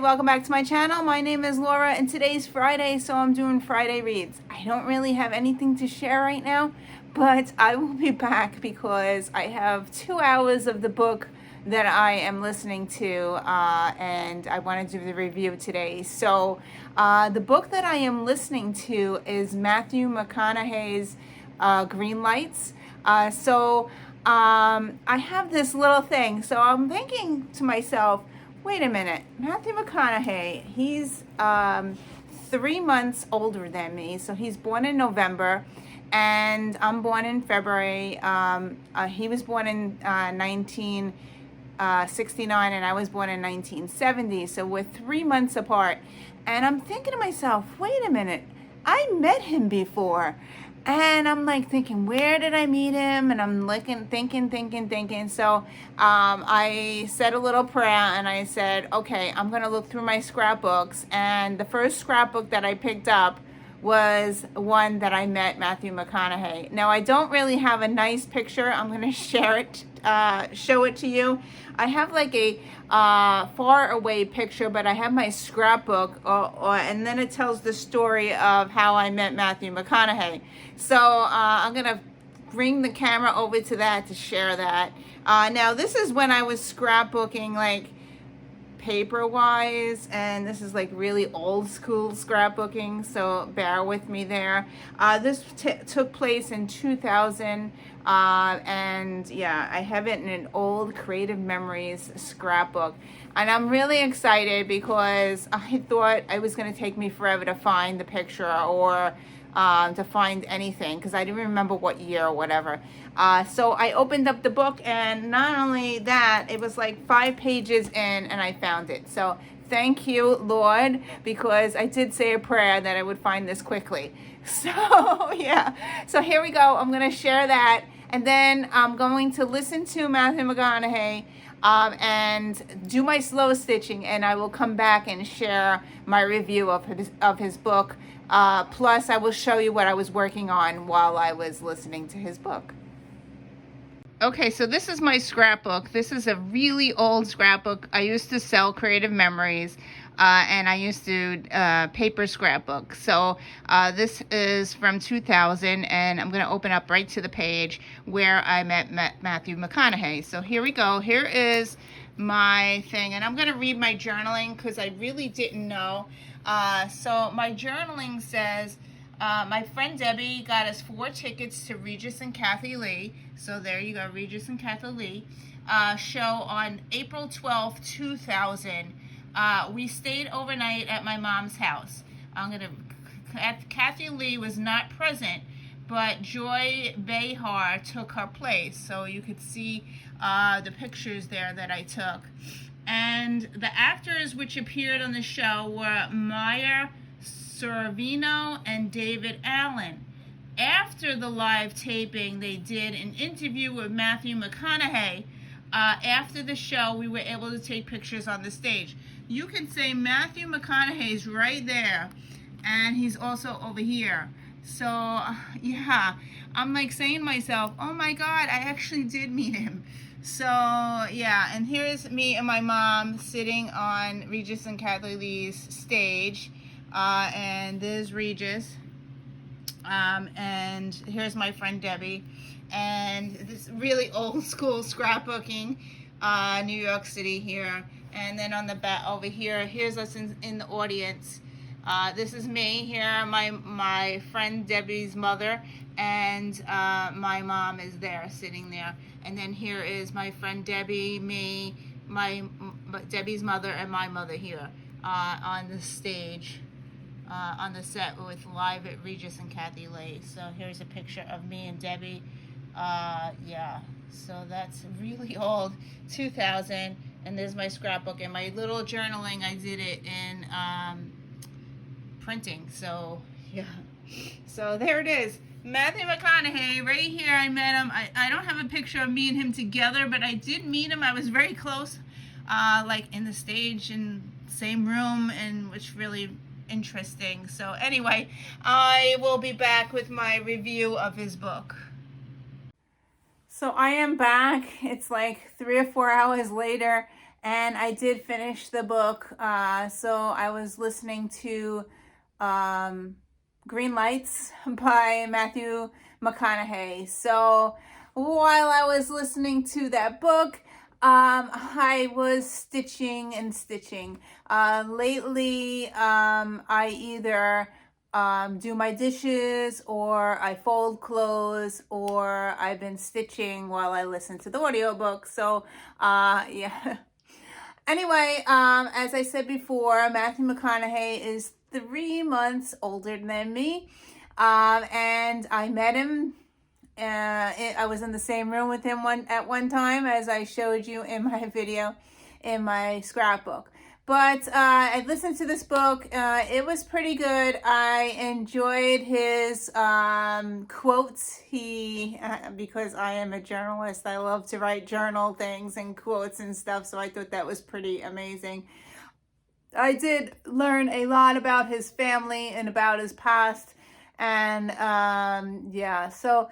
welcome back to my channel. My name is Laura and today's Friday, so I'm doing Friday reads. I don't really have anything to share right now, but I will be back because I have 2 hours of the book that I am listening to, and I want to do the review today. So the book that I am listening to is Matthew McConaughey's Green Lights. I have this little thing, so I'm thinking to myself, wait a minute, Matthew McConaughey, he's 3 months older than me, so he's born in November, and I'm born in February. He was born in 1969, and I was born in 1970, so we're 3 months apart. And I'm thinking to myself, wait a minute, I met him before. And I'm like thinking, where did I meet him? And I'm looking, thinking. So I said a little prayer and I said, okay, I'm going to look through my scrapbooks. And the first scrapbook that I picked up was one that I met Matthew McConaughey. Now, I don't really have a nice picture. I'm going to show it to you. I have like a far away picture, but I have my scrapbook, and then it tells the story of how I met Matthew McConaughey. So I'm going to bring the camera over to that to share that. Now, this is when I was scrapbooking, like, paper-wise, and this is like really old school scrapbooking, so bear with me there. This took place in 2000, and yeah, I have it in an old Creative Memories scrapbook, and I'm really excited because I thought it was going to take me forever to find the picture or to find anything, because I didn't remember what year or whatever. So I opened up the book, and not only that, it was like 5 pages in, and I found it. So thank you, Lord, because I did say a prayer that I would find this quickly. So yeah, so here we go. I'm going to share that, and then I'm going to listen to Matthew McConaughey and do my slow stitching, and I will come back and share my review of his book. Plus, I will show you what I was working on while I was listening to his book. Okay, so this is my scrapbook. This is a really old scrapbook. I used to sell Creative Memories, and I used to paper scrapbook. So this is from 2000, and I'm going to open up right to the page where I met Matthew McConaughey. So here we go. Here is my thing, and I'm going to read my journaling because I really didn't know. So my journaling says, my friend Debbie got us 4 tickets to Regis and Kathy Lee. So there you go, Regis and Kathy Lee show on April 12th, 2000. We stayed overnight at my mom's house. Kathy Lee was not present, but Joy Behar took her place. So you could see the pictures there that I took. And the actors which appeared on the show were Maya Sorvino and David Allen. After the live taping, they did an interview with Matthew McConaughey. After the show, we were able to take pictures on the stage. You can say Matthew McConaughey's right there, and he's also over here. So, yeah, I'm like saying to myself, oh my God, I actually did meet him. So, yeah, and here's me and my mom sitting on Regis and Kathy Lee's stage. And there's Regis. And here's my friend Debbie. And this really old school scrapbooking, New York City here. And then on the back over here, here's us in the audience. This is me here, my friend Debbie's mother, and my mom is there, sitting there. And then here is my friend Debbie, me, Debbie's mother, and my mother here on the stage, on the set with Live at Regis and Kathy Lee. So here's a picture of me and Debbie. Yeah, so that's really old, 2000. And there's my scrapbook and my little journaling. I did it in printing. So yeah, so there it is, Matthew McConaughey right here. I met him. I don't have a picture of me and him together, but I did meet him. I was very close, like in the stage and same room, and which really interesting. So anyway, I will be back with my review of his book. So I am back. It's like 3 or 4 hours later, and I did finish the book. So I was listening to Green Lights by Matthew McConaughey. So while I was listening to that book, I was stitching and stitching. Lately, I either do my dishes, or I fold clothes, or I've been stitching while I listen to the audiobook. So, yeah. Anyway, as I said before, Matthew McConaughey is 3 months older than me. And I met him. I was in the same room with him at one time, as I showed you in my video, in my scrapbook. But I listened to this book. It was pretty good. I enjoyed his quotes. Because I am a journalist, I love to write journal things and quotes and stuff. So I thought that was pretty amazing. I did learn a lot about his family and about his past. And yeah, so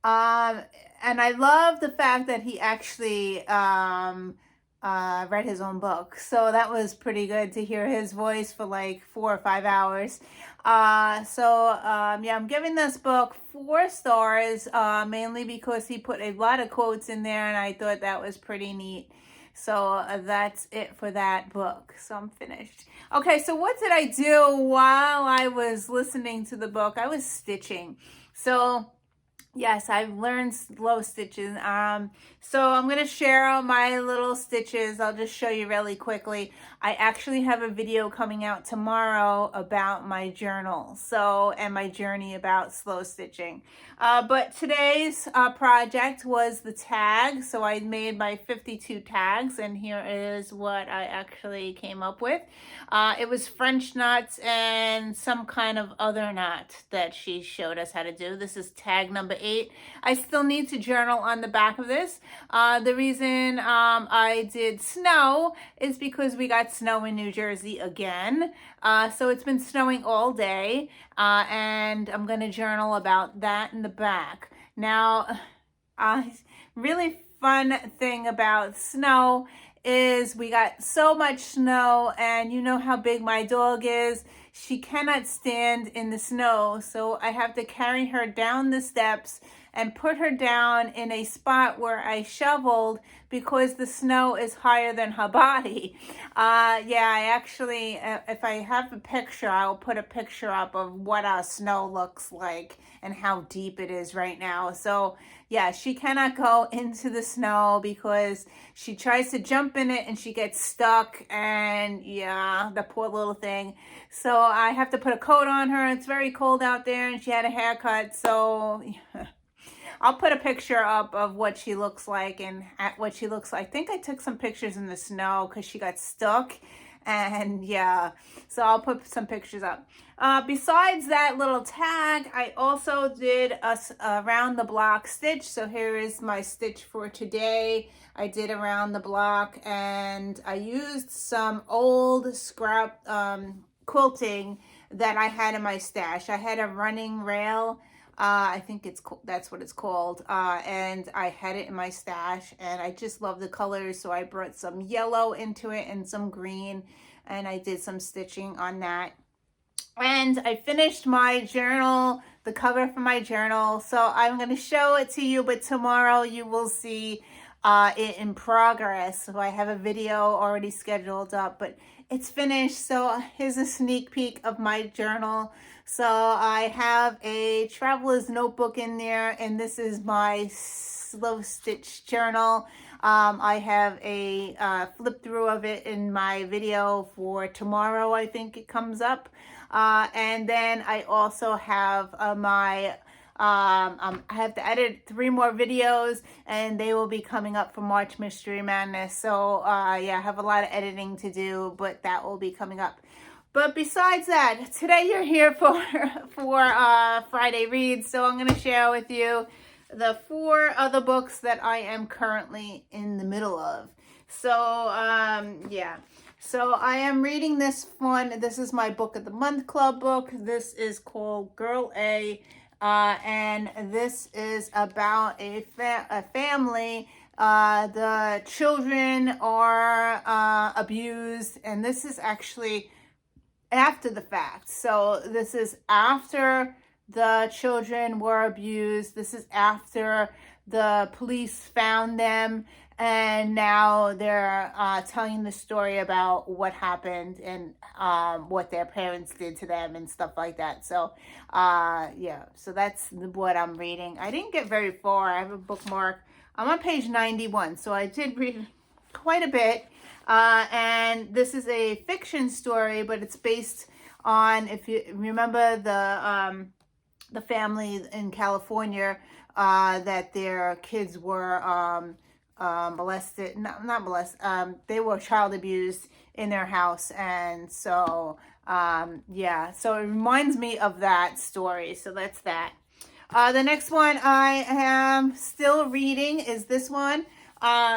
and I love the fact that he actually read his own book. So that was pretty good to hear his voice for like 4 or 5 hours. Yeah, I'm giving this book 4 stars, mainly because he put a lot of quotes in there, and I thought that was pretty neat. So that's it for that book. So I'm finished. Okay, so what did I do while I was listening to the book? I was stitching. So yes, I've learned slow stitches. So I'm going to share my little stitches. I'll just show you really quickly. I actually have a video coming out tomorrow about my journal, and my journey about slow stitching. But today's project was the tag. So I made my 52 tags, and here is what I actually came up with. It was French knots and some kind of other knot that she showed us how to do. This is tag number 8. I still need to journal on the back of this. The reason I did snow is because we got snow in New Jersey again. So it's been snowing all day, and I'm going to journal about that in the back. Now, really fun thing about snow is we got so much snow, and you know how big my dog is. She cannot stand in the snow, so I have to carry her down the steps and put her down in a spot where I shoveled because the snow is higher than her body. Yeah, I actually, if I have a picture, I'll put a picture up of what our snow looks like and how deep it is right now. So yeah, she cannot go into the snow because she tries to jump in it and she gets stuck, and yeah, the poor little thing. So I have to put a coat on her. It's very cold out there, and she had a haircut, so yeah. I'll put a picture up of what she looks like and what she looks like. I think I took some pictures in the snow because she got stuck. And yeah, so I'll put some pictures up. Besides that little tag, I also did a around the block stitch. So here is my stitch for today. I did around the block, and I used some old scrap quilting that I had in my stash. I had a running rail. I think that's what it's called. And I had it in my stash, and I just love the colors. So I brought some yellow into it and some green, and I did some stitching on that. And I finished my journal, the cover for my journal. So I'm going to show it to you, but tomorrow you will see it in progress. So I have a video already scheduled up, but it's finished. So here's a sneak peek of my journal. So I have a traveler's notebook in there, and this is my slow stitch journal. I have a flip through of it in my video for tomorrow. I think it comes up. And then I also have I have to edit 3 more videos, and they will be coming up for March Mystery Madness. So yeah, I have a lot of editing to do, but that will be coming up. But besides that, today you're here for Friday Reads. So I'm going to share with you the 4 other books that I am currently in the middle of. So yeah. So I am reading this one. This is my Book of the Month Club book. This is called Girl A. And this is about a family The children are abused, and this is actually after the fact. So this is after the children were abused. This is after the police found them, and now they're telling the story about what happened and what their parents did to them and stuff like that. So yeah, so that's what I'm reading. I didn't get very far. I have a bookmark. I'm on page 91, so I did read quite a bit. And this is a fiction story, but it's based on, if you remember, the family in California that their kids were molested, not molested, they were child abused in their house. And so, yeah, so it reminds me of that story. So that's that. The next one I am still reading is this one.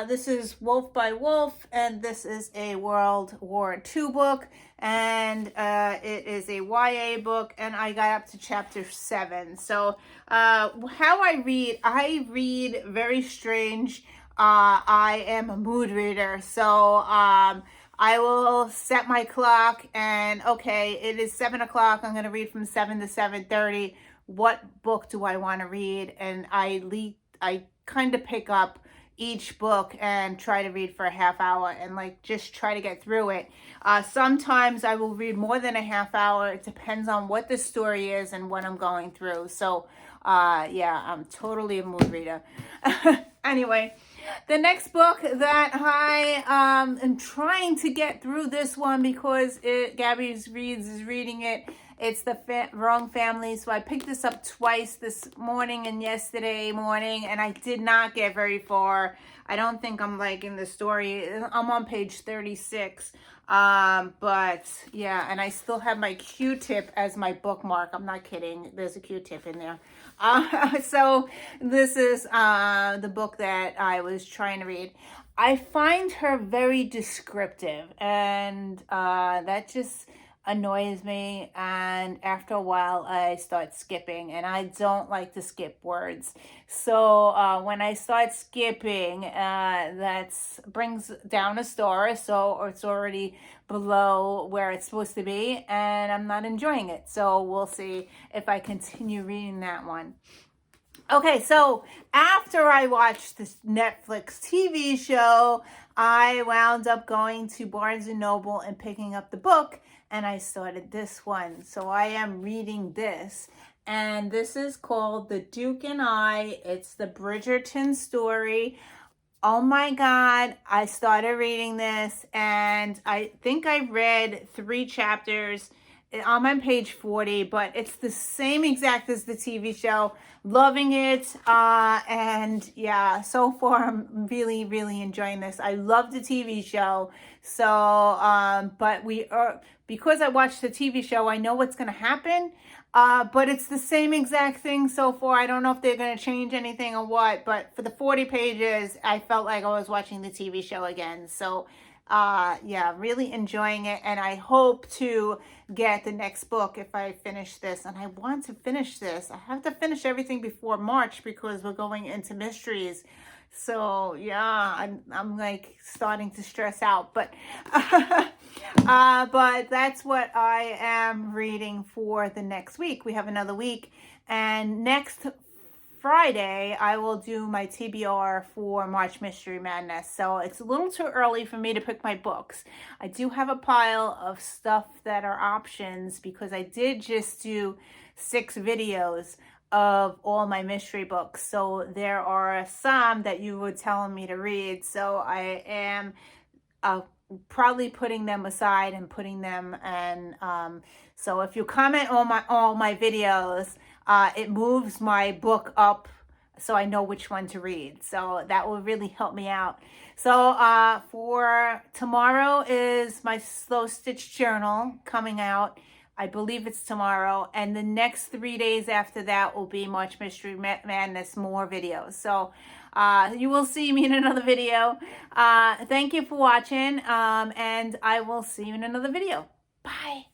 This is Wolf by Wolf, and this is a World War II book, and it is a YA book, and I got up to chapter 7. So how I read very strange. I am a mood reader, so I will set my clock, and okay, it is 7 o'clock. I'm going to read from 7 to 7:30. What book do I want to read? And I kind of pick up each book and try to read for a half hour and like just try to get through it. Sometimes I will read more than a half hour. It depends on what the story is and what I'm going through. So yeah, I'm totally a mood reader. Anyway, the next book that I am trying to get through this one because Gabby is reading it. It's the Wrong Family. So I picked this up twice this morning and yesterday morning, and I did not get very far. I don't think I'm liking the story. I'm on page 36. But yeah, and I still have my Q-tip as my bookmark. I'm not kidding. There's a Q-tip in there. So this is the book that I was trying to read. I find her very descriptive, and that just annoys me, and after a while I start skipping, and I don't like to skip words. So when I start skipping, that brings down a star, so it's already below where it's supposed to be, and I'm not enjoying it. So we'll see if I continue reading that one. Okay, so after I watched this Netflix TV show, I wound up going to Barnes & Noble and picking up the book, and I started this one. So I am reading this, and this is called The Duke and I. It's the Bridgerton story. Oh my God, I started reading this, and I think I read 3 chapters. I'm on page 40, but it's the same exact as the TV show. Loving it, and yeah, so far I'm really, really enjoying this. I love the TV show, so but because I watched the TV show, I know what's going to happen. But it's the same exact thing so far. I don't know if they're going to change anything or what, but for the 40 pages, I felt like I was watching the TV show again. So yeah, really enjoying it, and I hope to get the next book if I finish this. And I want to finish this. I have to finish everything before March because we're going into mysteries. So yeah, I'm like starting to stress out, but but that's what I am reading for the next week. We have another week, and next Friday, I will do my TBR for March Mystery Madness. So it's a little too early for me to pick my books. I do have a pile of stuff that are options because I did just do 6 videos of all my mystery books. So there are some that you were telling me to read. So I am probably putting them aside and putting them, and so if you comment on all my videos, it moves my book up so I know which one to read. So that will really help me out. So for tomorrow is my Slow Stitch Journal coming out. I believe it's tomorrow. And the next 3 days after that will be March Mystery Madness, more videos. So you will see me in another video. Thank you for watching, and I will see you in another video. Bye.